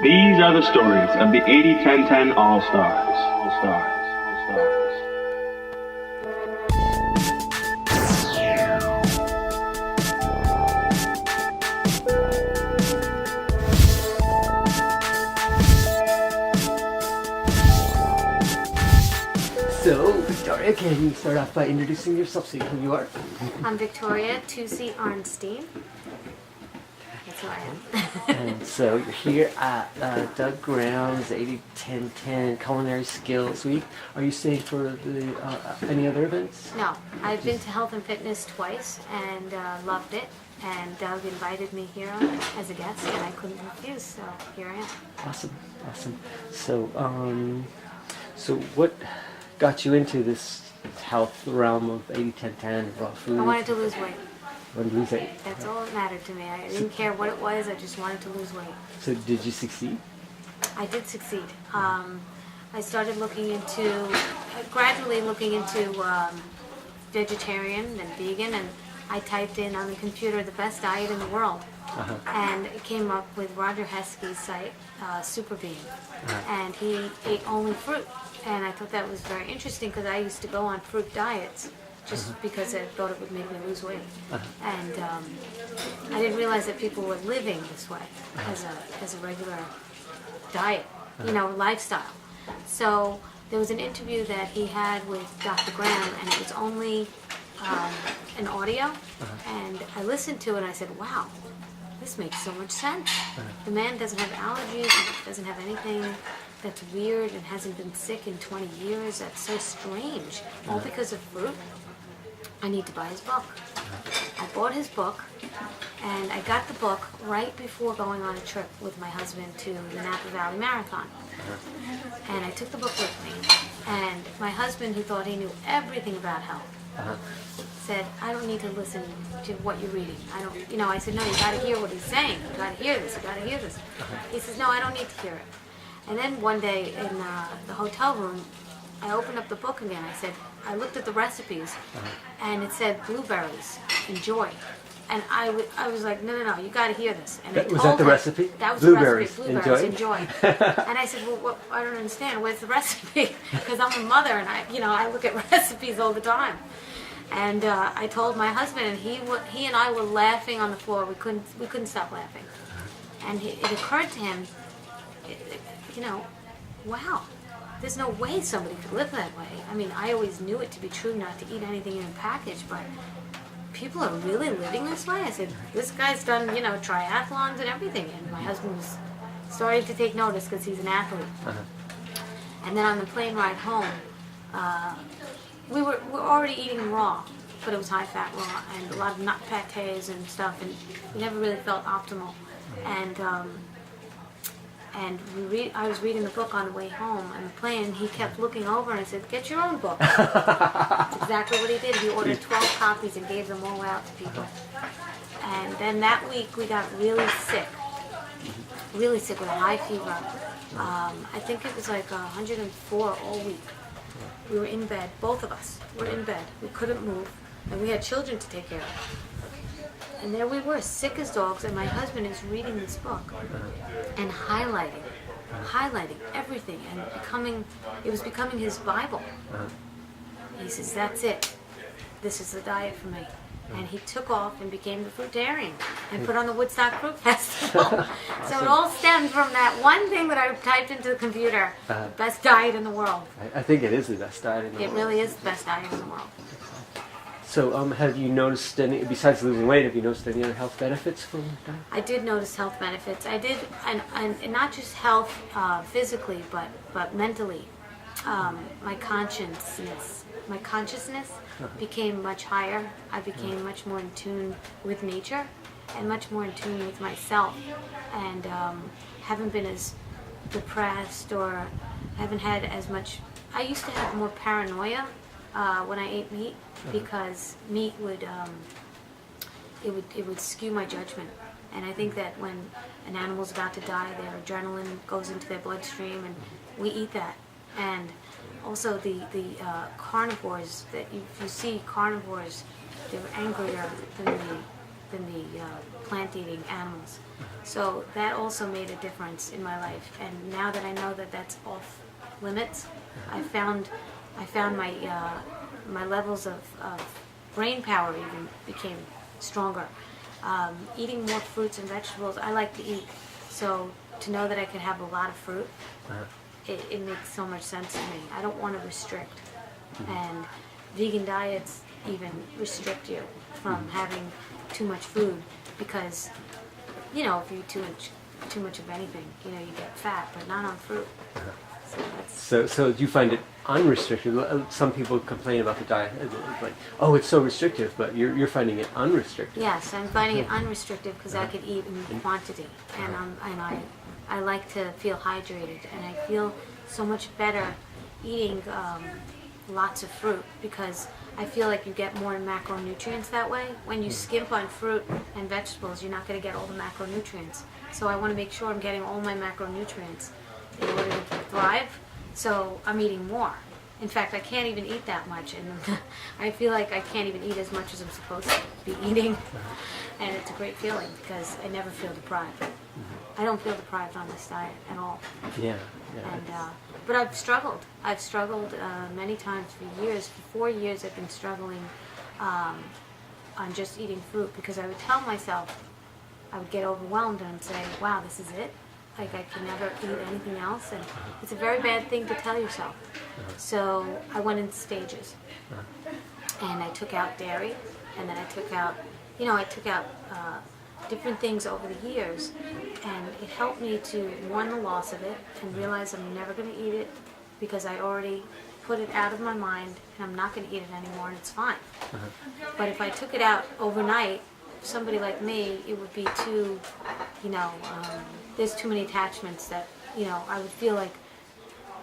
These are the stories of the 80-10-10 All-Stars. All-Stars. All-Stars. So, Victoria, can you start off by introducing yourself, saying who you are? I'm Victoria Tusi Arnstein. That's who I am. And so, you're here at Doug Brown's 80-10-10 Culinary Skills Week. Are you staying for the any other events? No, I've been to Health and Fitness twice and loved it. And Doug invited me here as a guest, and I couldn't refuse, so here I am. Awesome, awesome. So, so what got you into this health realm of 80-10-10, raw food? I wanted to lose weight. Wanted to lose weight. That's all that mattered to me. I didn't care what it was, I just wanted to lose weight. So did you succeed? I did succeed. I started gradually looking into vegetarian and vegan, and I typed in on the computer the best diet in the world. And it came up with Roger Heskey's site, Super Bean. And he ate only fruit. And I thought that was very interesting because I used to go on fruit diets just because I thought it would make me lose weight. And I didn't realize that people were living this way as a regular diet, lifestyle. So there was an interview that he had with Dr. Graham, and it was only an audio. And I listened to it and I said, wow, this makes so much sense. The man doesn't have allergies, he doesn't have anything that's weird and hasn't been sick in 20 years. That's so strange. All because of fruit. I need to buy his book. I bought his book, and I got the book right before going on a trip with my husband to the Napa Valley Marathon. And I took the book with me, and my husband, who thought he knew everything about health, said, I don't need to listen to what you're reading. I said, no, you gotta hear what he's saying. You gotta hear this, you gotta hear this. He says, no, I don't need to hear it. And then one day in the hotel room, I opened up the book again. I looked at the recipes, and it said blueberries, enjoy. And I was like, no, you gotta hear this. And Was that the recipe? That was Blueberries, the recipe, blueberries, enjoy. And I said, well, I don't understand. Where's the recipe? Because I'm a mother, and I look at recipes all the time. And I told my husband, and he and I were laughing on the floor. We couldn't stop laughing. And it occurred to him, wow, there's no way somebody could live that way. I mean, I always knew it to be true not to eat anything in a package, but people are really living this way? I said, this guy's done, triathlons and everything. And my husband was starting to take notice because he's an athlete. And then on the plane ride home, we were already eating raw, but it was high-fat raw and a lot of nut pâtés and stuff, and we never really felt optimal. And I was reading the book on the way home on the plane. He kept looking over and I said, get your own book. That's exactly what he did. He ordered 12 copies and gave them all out to people. And then that week we got really sick with a high fever. I think it was like 104 all week. We were in bed, both of us were in bed. We couldn't move, and we had children to take care of. And there we were, sick as dogs, and my husband is reading this book and highlighting everything, and it was becoming his Bible. He says, that's it. This is the diet for me. And he took off and became the fruitarian and put on the Woodstock Fruit Festival. So it all stemmed from that one thing that I typed into the computer, best diet in the world. I think it is the best diet in the world. It really is the best diet in the world. So have you noticed any, besides losing weight, have you noticed any other health benefits from that? I did notice health benefits. I did, and not just health physically, but mentally. My consciousness became much higher. I became much more in tune with nature and much more in tune with myself, and haven't been as depressed or haven't had as much. I used to have more paranoia when I ate meat because meat would it would skew my judgment. And I think that when an animal's about to die, their adrenaline goes into their bloodstream, and we eat that. And also the carnivores, that if you see carnivores, they're angrier than than the plant-eating animals. So that also made a difference in my life. And now that I know that that's off limits, I found my my levels of brain power even became stronger. Eating more fruits and vegetables, I like to eat. So to know that I can have a lot of fruit, it makes so much sense to me. I don't want to restrict. And vegan diets even restrict you from having too much food because, you know, if you eat too much of anything, you know, you get fat, but not on fruit. So that's So do you find it unrestricted? Some people complain about the diet, it's like, oh, it's so restrictive, but you're finding it unrestricted. Yes, I'm finding it unrestricted because I could eat in quantity, and I like to feel hydrated, and I feel so much better eating lots of fruit because I feel like you get more macronutrients that way. When you skimp on fruit and vegetables, you're not going to get all the macronutrients. So I want to make sure I'm getting all my macronutrients in order to thrive. So I'm eating more. In fact, I can't even eat that much, and I feel like I can't even eat as much as I'm supposed to be eating. And it's a great feeling because I never feel deprived. I don't feel deprived on this diet at all. Yeah. And but I've struggled. I've struggled many times for years. For 4 years, I've been struggling on just eating fruit because I would tell myself, I would get overwhelmed and say, "Wow, this is it. Like I can never eat anything else." And it's a very bad thing to tell yourself. So I went in stages, and I took out dairy, and then I took out, different things over the years, and it helped me to mourn the loss of it and realize I'm never going to eat it because I already put it out of my mind and I'm not going to eat it anymore, and it's fine. But if I took it out overnight, somebody like me, it would be too, there's too many attachments that, I would feel like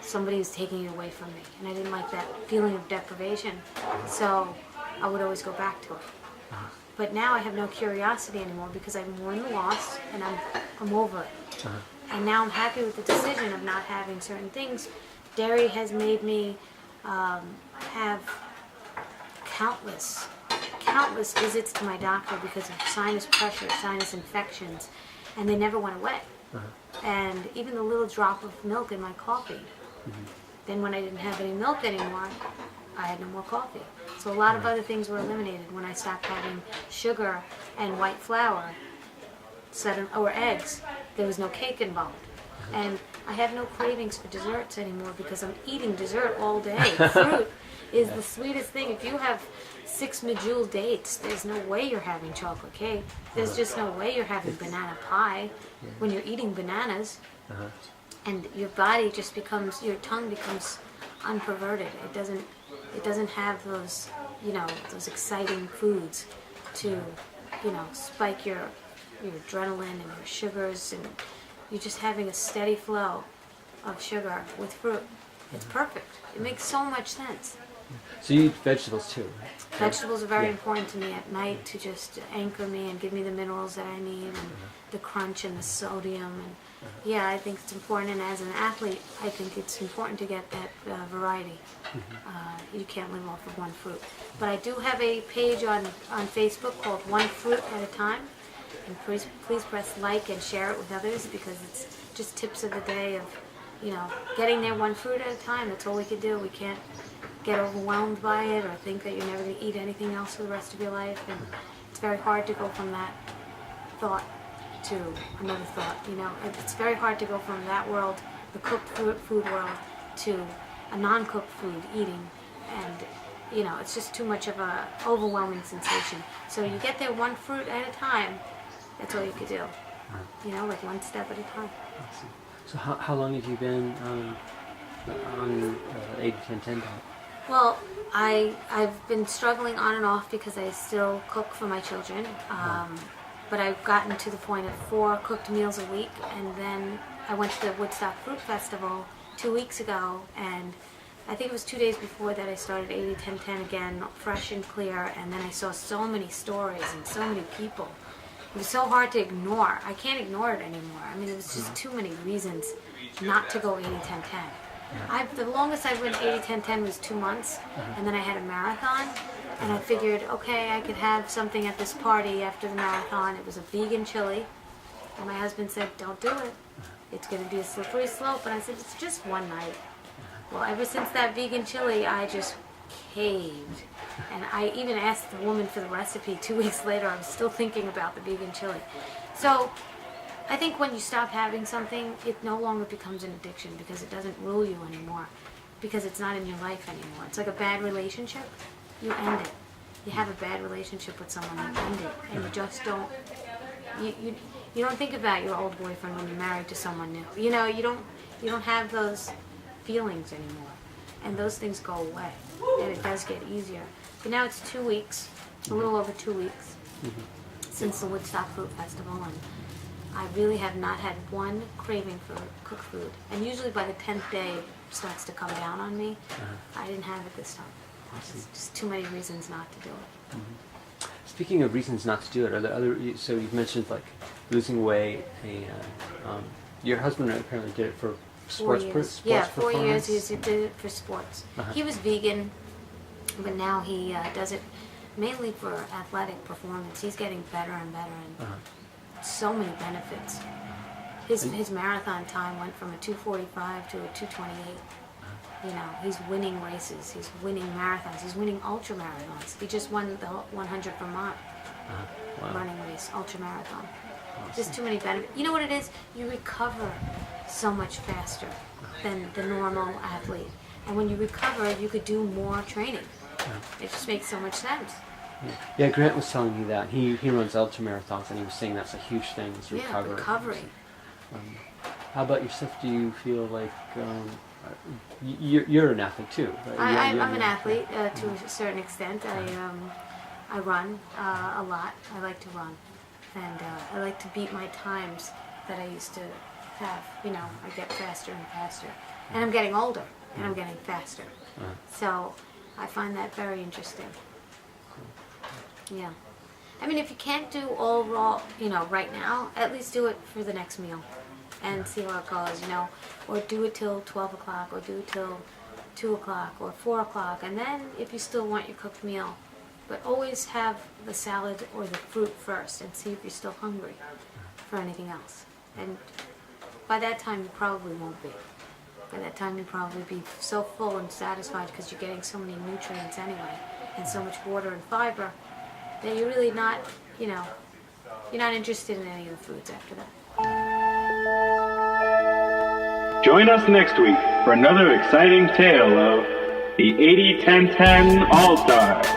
somebody is taking it away from me, and I didn't like that feeling of deprivation, so I would always go back to it. But now I have no curiosity anymore because I've mourned the loss and I'm over it. And now I'm happy with the decision of not having certain things. Dairy has made me have countless visits to my doctor because of sinus pressure, sinus infections, and they never went away. And even the little drop of milk in my coffee. Then when I didn't have any milk anymore, I had no more coffee. So a lot of other things were eliminated when I stopped having sugar and white flour or eggs. There was no cake involved. And I have no cravings for desserts anymore because I'm eating dessert all day. Fruit is the sweetest thing. If you have 6 medjool dates, there's no way you're having chocolate cake. There's just no way you're having banana pie when you're eating bananas. And your body just becomes, your tongue becomes unperverted. It doesn't have those, those exciting foods to, spike your adrenaline and your sugars, and you're just having a steady flow of sugar with fruit. It's perfect. It makes so much sense. So you eat vegetables too, right? Vegetables are very important to me at night to just anchor me and give me the minerals that I need and the crunch and the sodium. And yeah, I think it's important. And as an athlete, I think it's important to get that variety. You can't live off of one fruit. But I do have a page on Facebook called One Fruit at a Time. And please press like and share it with others because it's just tips of the day of, getting there one fruit at a time. That's all we can do. We can't get overwhelmed by it or think that you're never going to eat anything else for the rest of your life. And it's very hard to go from that thought to another thought. It's very hard to go from that world, the cooked food world, to a non-cooked food eating. And, it's just too much of a overwhelming sensation. So you get there one fruit at a time. That's all you could do. Like one step at a time. So how long have you been on 80-10-10 diet? Well, I've been struggling on and off because I still cook for my children. But I've gotten to the point of 4 cooked meals a week, and then I went to the Woodstock Fruit Festival 2 weeks ago, and I think it was 2 days before that I started 80-10-10 again, fresh and clear, and then I saw so many stories and so many people. It was so hard to ignore. I can't ignore it anymore. I mean, it was just too many reasons not to go 80-10-10. The longest I went 80-10-10 was 2 months, and then I had a marathon, And I figured, okay, I could have something at this party after the marathon. It was a vegan chili. And my husband said, don't do it. It's going to be a slippery slope. And I said, it's just one night. Well, ever since that vegan chili, I just caved. And I even asked the woman for the recipe 2 weeks later. I was still thinking about the vegan chili. So I think when you stop having something, it no longer becomes an addiction because it doesn't rule you anymore, because it's not in your life anymore. It's like a bad relationship. You end it. You have a bad relationship with someone, you end it, and you just don't. You don't think about your old boyfriend when you're married to someone new. You know, you don't have those feelings anymore, and those things go away, and it does get easier. But now it's 2 weeks, a little over 2 weeks, since the Woodstock Food Festival, and I really have not had one craving for cooked food. And usually by the 10th day, it starts to come down on me. I didn't have it this time. There's just too many reasons not to do it. Speaking of reasons not to do it, are there other? So you've mentioned like losing weight, and your husband apparently did it for 4 sports. years. Sports Yeah, 4 years performance? he did it for sports. He was vegan, but now he does it mainly for athletic performance. He's getting better and better, and so many benefits. His marathon time went from a 2:45 to a 2:28. You know, he's winning races, he's winning marathons, he's winning ultra marathons. He just won the 100 Vermont running race, ultra marathon. Just too many benefits. You know what it is? You recover so much faster than the normal athlete. And when you recover, you could do more training. It just makes so much sense. Yeah, Grant was telling me that he runs ultra marathons, and he was saying that's a huge thing. Is recovery. Yeah, recovery. How about yourself? Do you feel like you're an athlete too? Right? I'm an athlete to a certain extent. I run a lot. I like to run, and I like to beat my times that I used to have. You know, I get faster and faster, and I'm getting older, and I'm getting faster. So I find that very interesting. Yeah. I mean, if you can't do all raw, you know, right now, at least do it for the next meal and see how it goes, you know, or do it till 12 o'clock, or do it till 2 o'clock, or 4 o'clock, and then if you still want your cooked meal, but always have the salad or the fruit first and see if you're still hungry for anything else. And by that time, you probably won't be. By that time, you'll probably be so full and satisfied because you're getting so many nutrients anyway, and so much water and fiber, that you're really not, you know, you're not interested in any of the foods after that. Join us next week for another exciting tale of the 80-10-10 All-Stars.